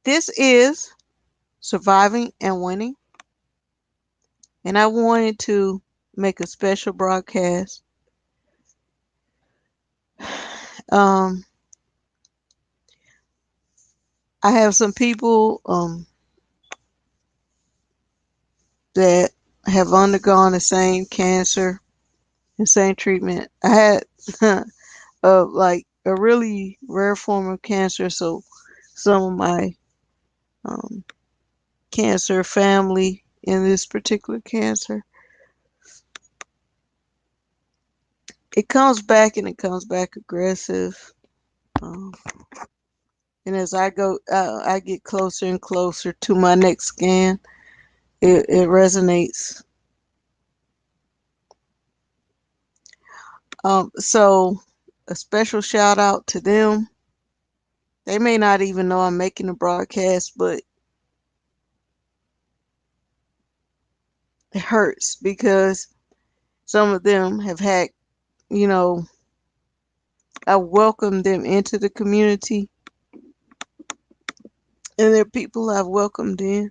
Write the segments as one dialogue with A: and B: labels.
A: This is Surviving and Winning, and I wanted to make a special broadcast. Um, I have some people that have undergone the same cancer and same treatment. I had like a really rare form of cancer, so some of my um, cancer family in this particular cancer, it comes back and it comes back aggressive. Um, and as I get closer and closer to my next scan. It resonates. So a special shout out to them. They may not even know I'm making a broadcast, but it hurts because some of them have had, you know, I welcomed them into the community, and there are people I've welcomed in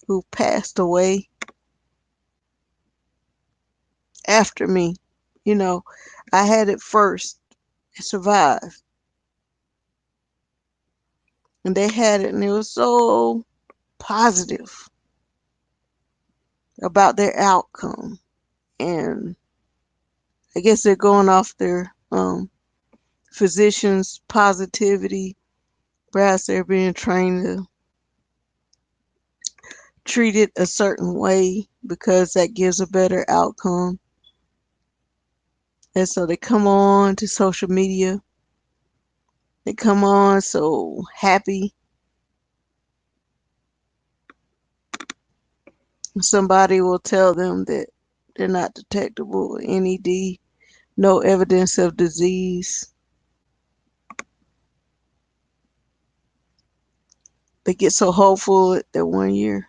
A: who passed away after me. You know, I had it first and survived, and they had it, and it was so positive about their outcome. And I guess they're going off their physicians' positivity. Perhaps they're being trained to treat it a certain way because that gives a better outcome. And so they come on to social media. They come on so happy. Somebody will tell them that they're not detectable with NED, no evidence of disease. They get so hopeful that 1 year.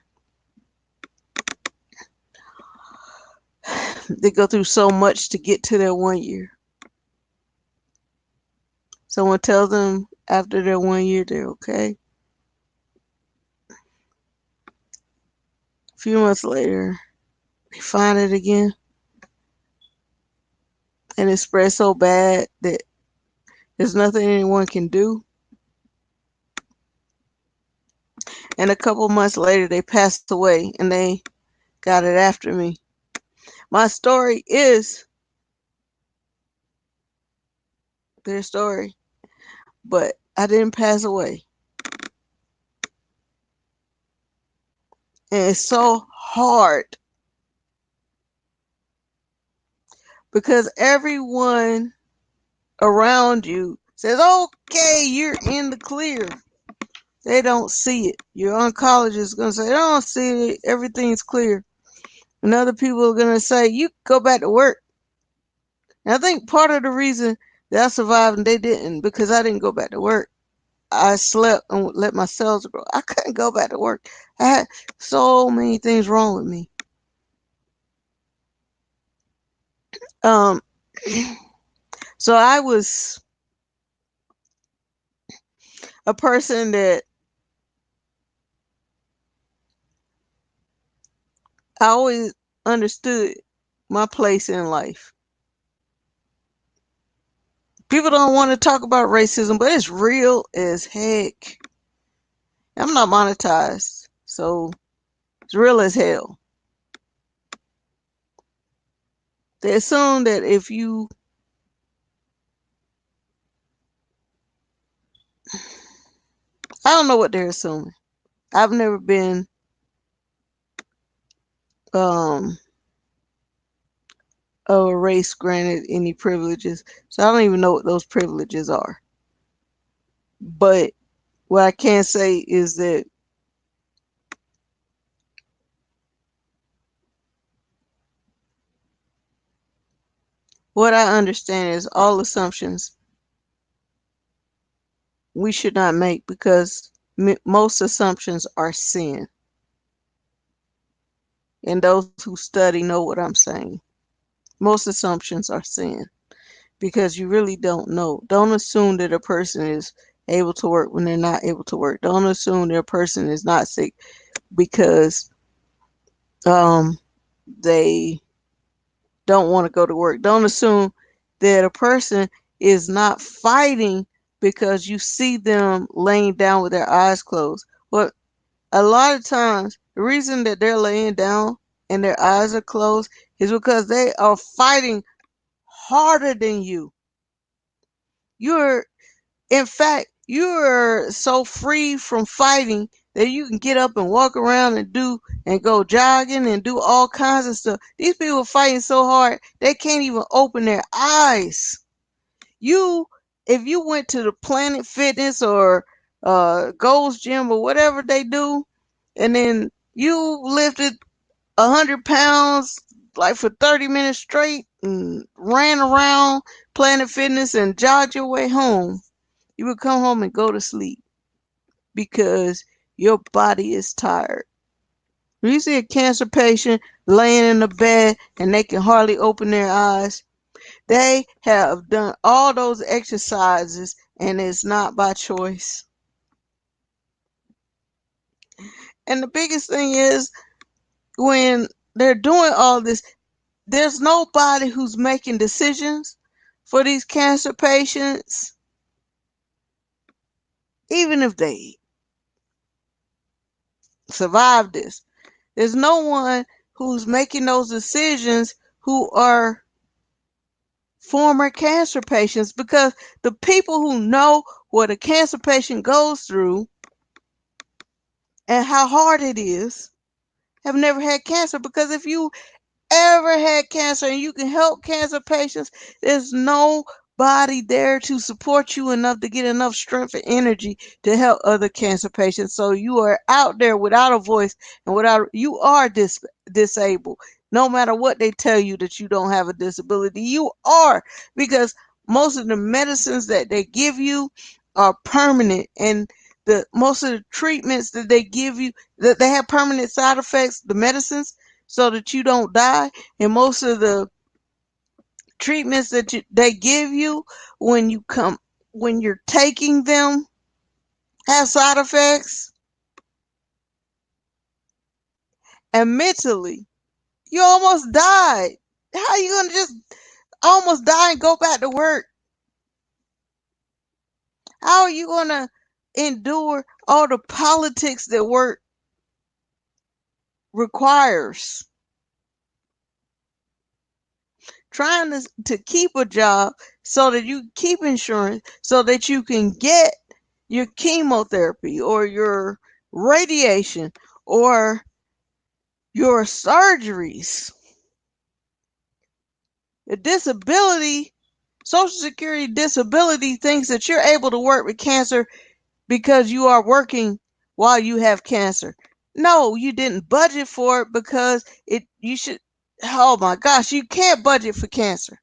A: They go through so much to get to their 1 year. Someone tells them after their 1 year they're okay. A few months later, they find it again, and it spreads so bad that there's nothing anyone can do. And a couple months later, they passed away, and they got it after me. My story is their story, but I didn't pass away. And it's so hard because everyone around you says, okay, you're in the clear. They don't see it. Your oncologist is going to say, I don't see it. Everything's clear. And other people are going to say, you go back to work. And I think part of the reason that I survived and they didn't, because I didn't go back to work. I slept and let my cells grow. I couldn't go back to work. I had so many things wrong with me. Um, so I was a person that I always understood my place in life. People don't want to talk about racism, but it's real as heck. I'm not monetized, so it's real as hell. They assume that if you, I don't know what they're assuming. I've never been um of a race granted any privileges, so I don't even know what those privileges are. But what I can say is that what I understand is all assumptions we should not make because most assumptions are sin. And those who study know what I'm saying. Most assumptions are sin because you really don't know. Don't assume that a person is able to work when they're not able to work. Don't assume their person is not sick because um they don't want to go to work. Don't assume that a person is not fighting because you see them laying down with their eyes closed. Well, a lot of times the reason that they're laying down and their eyes are closed is because they are fighting harder than you. You're In fact, you are so free from fighting that you can get up and walk around and go jogging and do all kinds of stuff. These people are fighting so hard they can't even open their eyes. You, if you went to the Planet Fitness or Gold's Gym or whatever they do, and then you lifted 100 pounds like for 30 minutes straight and ran around Planet Fitness and jogged your way home, you would come home and go to sleep because your body is tired. When you see a cancer patient laying in the bed and they can hardly open their eyes, they have done all those exercises and it's not by choice. And the biggest thing is when they're doing all this, there's nobody who's making decisions for these cancer patients, even if they survive this. There's no one who's making those decisions who are former cancer patients because the people who know what a cancer patient goes through and how hard it is have never had cancer. Because if you ever had cancer and you can help cancer patients, there's nobody there to support you enough to get enough strength and energy to help other cancer patients. So you are out there without a voice and you are disabled. No matter what they tell you that you don't have a disability, you are, because most of the medicines that they give you are permanent, and the most of the treatments that they give you, that they have permanent side effects, the medicines, so that you don't die. And most of the treatments that they give you when when you're taking them have side effects. And mentally, you almost died. How are you going to just almost die and go back to work? How are you going to endure all the politics that work requires? Trying to keep a job so that you keep insurance so that you can get your chemotherapy or your radiation or your surgeries. The disability, Social Security disability, thinks that you're able to work with cancer because you are working while you have cancer. No, you didn't budget for it because you should. Oh my gosh, you can't budget for cancer.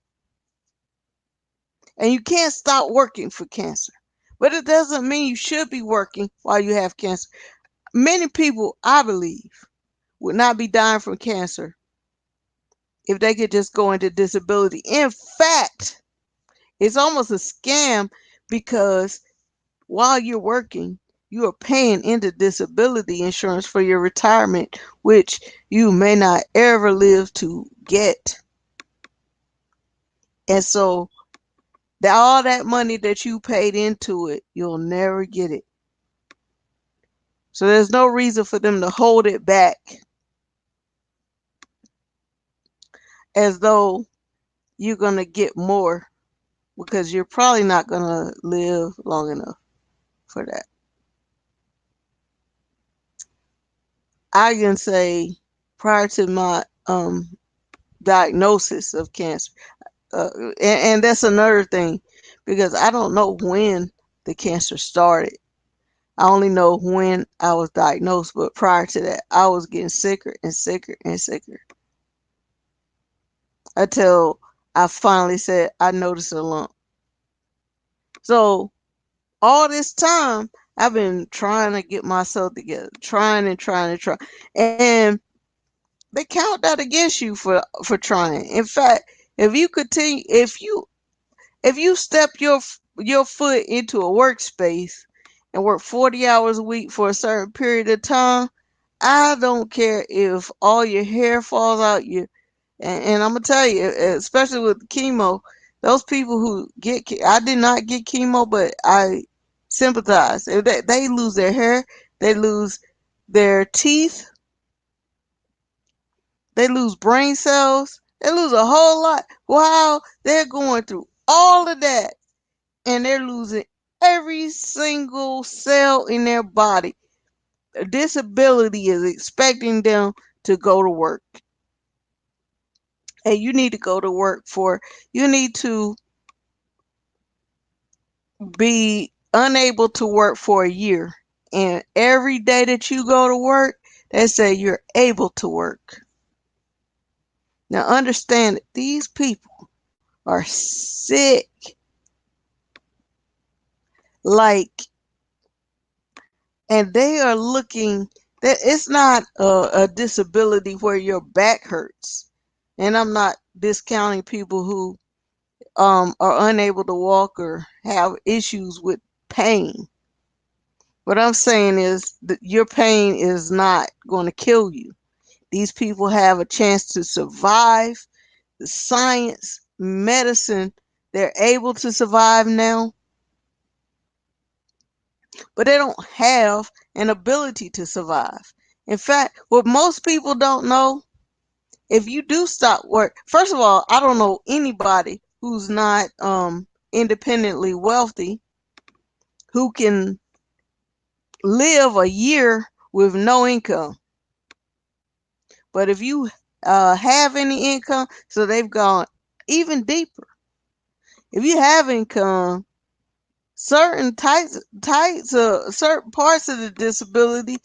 A: And you can't stop working for cancer. But it doesn't mean you should be working while you have cancer. Many people, I believe, would not be dying from cancer if they could just go into disability. In fact, it's almost a scam because while you're working, you are paying into disability insurance for your retirement, which you may not ever live to get. And so all that money that you paid into it, you'll never get it. So there's no reason for them to hold it back as though you're going to get more, because you're probably not going to live long enough for that. I can say prior to my diagnosis of cancer, and that's another thing, because I don't know when the cancer started. I only know when I was diagnosed, but prior to that, I was getting sicker and sicker and sicker until I finally said I noticed a lump. So all this time, I've been trying to get myself together, trying and trying and trying, and they count that against you for trying. In fact, if you continue, if you step your your foot into a workspace and work 40 hours a week for a certain period of time, I don't care if all your hair falls out. And I'm gonna tell you, especially with chemo, those people who I did not get chemo, but I sympathize. If they lose their hair, they lose their teeth, they lose brain cells, they lose a whole lot while they're going through all of that, and they're losing every single cell in their body. A disability is expecting them to go to work. And you need to go to work you need to be unable to work for a year. And every day that you go to work, they say you're able to work. Now understand that these people are sick. Like, and they are looking that it's not a disability where your back hurts. And I'm not discounting people who are unable to walk or have issues with pain. What I'm saying is that your pain is not going to kill you. These people have a chance to survive. The science, medicine, they're able to survive now, but they don't have an ability to survive. In fact, what most people don't know, if you do stop work, first of all, I don't know anybody who's not independently wealthy who can live a year with no income. But if you have any income, so they've gone even deeper. If you have income, certain parts of the disability,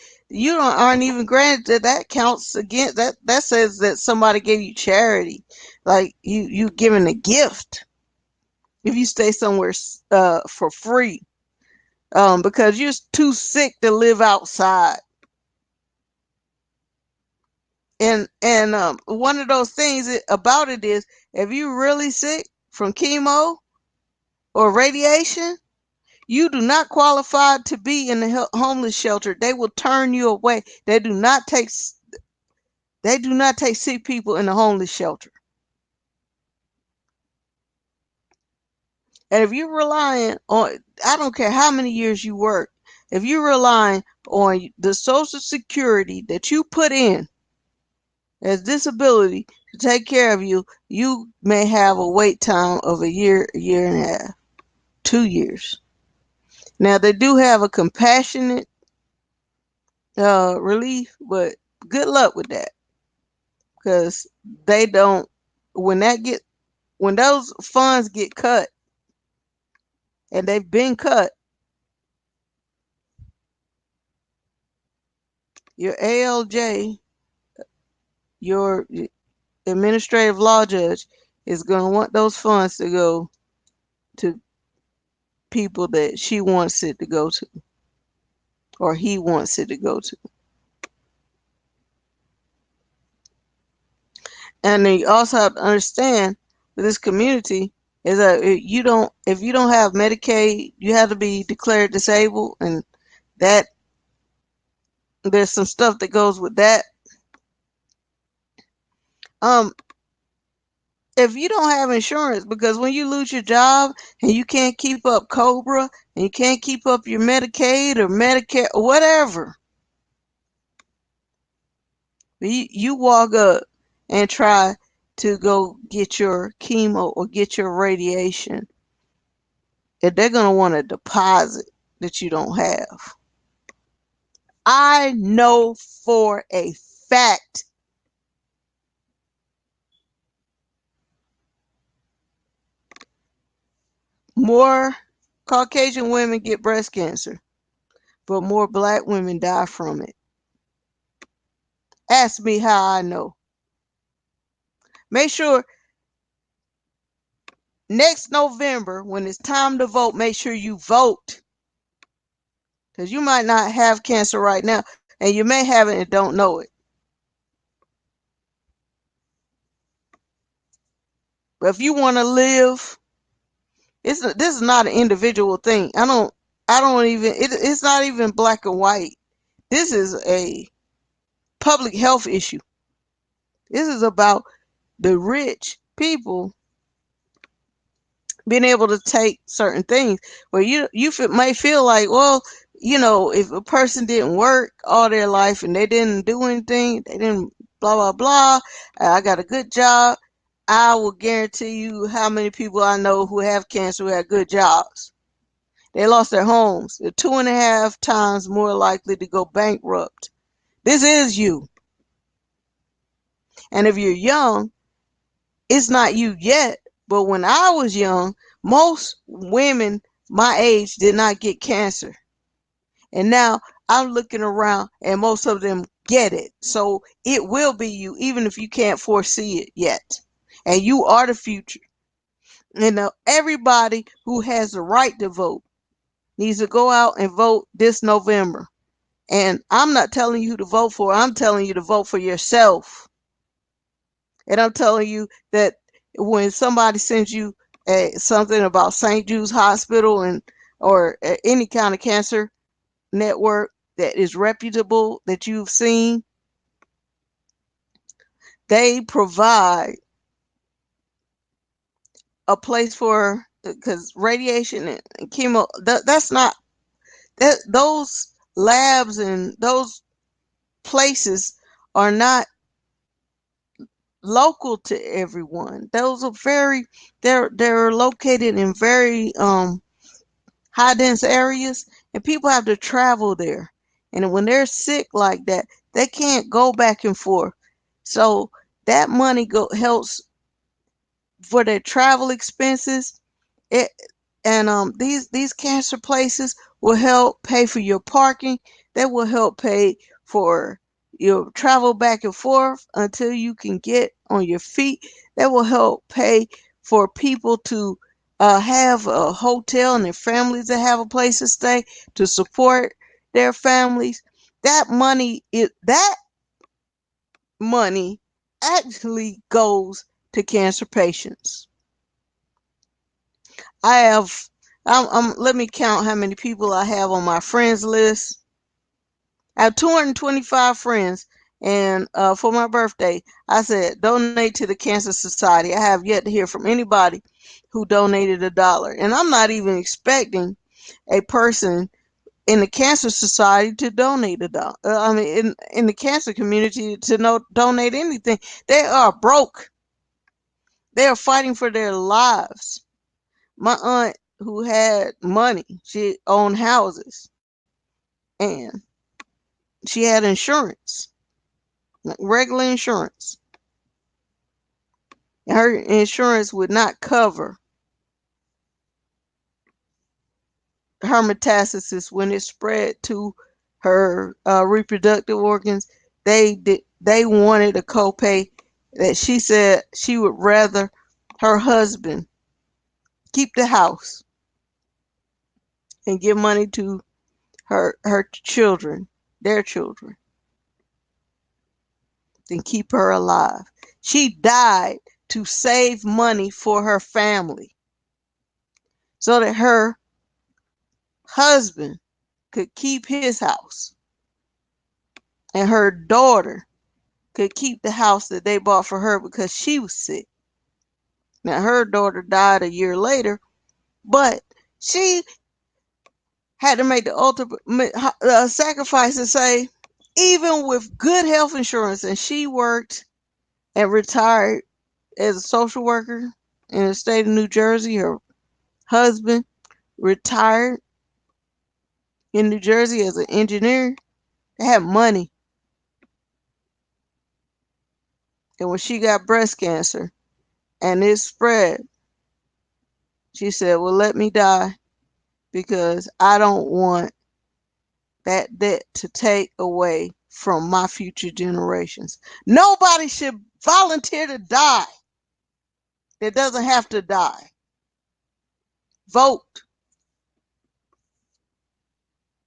A: aren't even granted. That counts again. That says that somebody gave you charity, like you giving a gift. If you stay somewhere for free, because you're too sick to live outside. And one of those things about it is, if you're really sick from chemo or radiation, you do not qualify to be in the homeless shelter. They will turn you away. They do not take sick people in the homeless shelter. And if you're relying on, I don't care how many years you work, if you're relying on the Social Security that you put in as disability to take care of you, you may have a wait time of a year and a half, 2 years. Now they do have a compassionate relief, but good luck with that, because they don't. When those funds get cut, and they've been cut, your ALJ, your administrative law judge, is going to want those funds to go to people that she wants it to go to, or he wants it to go to. And they also have to understand that this community is that if you don't have Medicaid, you have to be declared disabled, and that there's some stuff that goes with that. Um, if you don't have insurance, because when you lose your job and you can't keep up COBRA and you can't keep up your Medicaid or Medicare or whatever, you walk up and try to go get your chemo or get your radiation, and they're going to want a deposit that you don't have. I know for a fact more Caucasian women get breast cancer, but more black women die from it. Ask me how I know. Make sure next November, when it's time to vote, make sure you vote. Because you might not have cancer right now, and you may have it and don't know it. But if you want to live This is not an individual thing. I don't even it's not even black and white. This is a public health issue. This is about the rich people being able to take certain things where may feel like, well, if a person didn't work all their life and they didn't do anything, they didn't blah blah blah, I got a good job, I will guarantee you how many people I know who have cancer who have good jobs. They lost their homes. They're 2.5 times more likely to go bankrupt. This is you. And if you're young, it's not you yet. But when I was young, most women my age did not get cancer. And now I'm looking around and most of them get it. So it will be you, even if you can't foresee it yet. And you are the future. And everybody who has the right to vote needs to go out and vote this November. And I'm not telling you who to vote for. I'm telling you to vote for yourself. And I'm telling you that when somebody sends you something about St. Jude's Hospital or any kind of cancer network that is reputable that you've seen, they provide a place for, because radiation and chemo, that's not that those labs and those places are not local to everyone. Those are they're located in very high dense areas, and people have to travel there. And when they're sick like that, they can't go back and forth. So that money helps for their travel expenses. It and these cancer places will help pay for your parking. They will help pay for your travel back and forth until you can get on your feet. That will help pay for people to have a hotel and their families to have a place to stay to support their families. That money actually goes to cancer patients. I have let me count how many people I have on my friends list. I have 225 friends, and for my birthday, I said donate to the Cancer Society. I have yet to hear from anybody who donated $1, and I'm not even expecting a person in the Cancer Society to donate $1. I mean, in the cancer community to donate anything. They are broke. They are fighting for their lives. My aunt, who had money, she owned houses, and she had insurance, like regular insurance. And her insurance would not cover her metastasis when it spread to her reproductive organs. They wanted a copay that she said she would rather her husband keep the house and give money to her children, their children, than keep her alive. She died to save money for her family so that her husband could keep his house and her daughter could keep the house that they bought for her because she was sick. Now, her daughter died a year later, but she had to make the ultimate sacrifice to say, even with good health insurance, and she worked and retired as a social worker in the state of New Jersey. Her husband retired in New Jersey as an engineer. They had money. And when she got breast cancer and it spread, she said, well, let me die because I don't want that debt to take away from my future generations. Nobody should volunteer to die that doesn't have to die. Vote.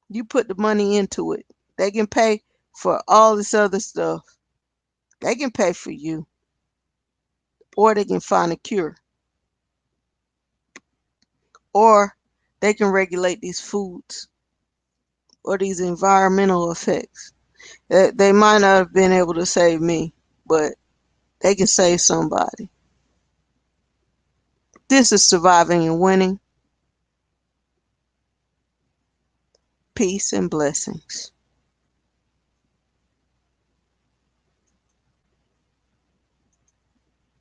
A: You put the money into it. They can pay for all this other stuff. They can pay for you, or they can find a cure. or they can regulate these foods or these environmental effects. They might not have been able to save me, but they can save somebody. This is Surviving and Winning. Peace and blessings.